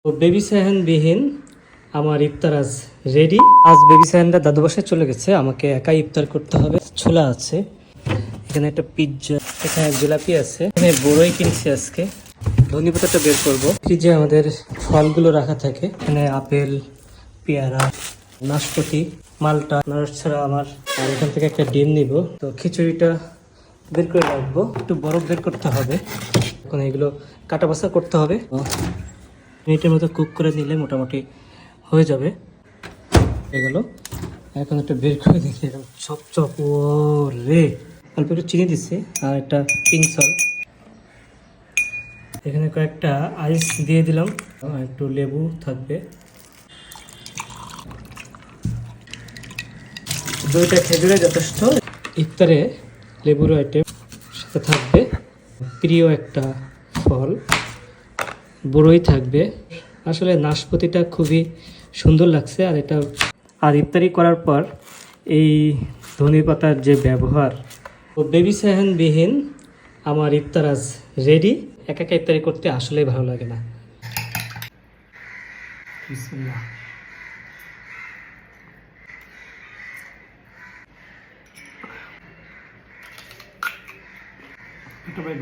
তো বেবি সাহান বিহীন আমার ইফতার আজ রেডি। আজ বেবি সাহানরা দাদু বাসায় চলে গেছে, আমাকে একাই ইফতার করতে হবে। ছোলা আছে, এখানে একটা পিৎজা, এখানে জিলাপি আছে, এখানে বড়ই কিনছি আজকে। ধনিপাতাটা বের করবো। ফ্রিজে আমাদের ফলগুলো রাখা থাকে, এখানে আপেল, পেয়ারা, নাশপাতি, মালটা, নারস ছাড়া আমার। আর এখান থেকে একটা ডিম নিব। তো খিচুড়িটা বের করে রাখবো, একটু বরফ বের করতে হবে। এখন এগুলো কাটা বাছা করতে হবে। মিনিটের মতো কুক করে নিলে মোটামুটি হয়ে যাবে। হয়ে গেল। এখন একটা বের করে দেখি, চপ চপ। ও রে, অল্প একটু চিনি দিচ্ছি আর একটা পিঙ্ক সল্ট। এখানে কয়েকটা আইস দিয়ে দিলাম, আর একটু লেবু থাকবে। দুইটা খেজুরে যথেষ্ট। ইফতারে লেবুর আইটেম সাথে থাকবে। প্রিয় একটা ফল বড়ই থাকবে। আসলে নাশপাতিটা খুবই সুন্দর লাগছে। আর ইফতারি করার পর এই ধনেপাতার যে ব্যবহার, ও বেবি সাহান বিহীন আমার ইফতার আজ রেডি। একা একা ইফতারি করতে আসলেই ভালো লাগে না। বিসমিল্লাহ। এটা ভাই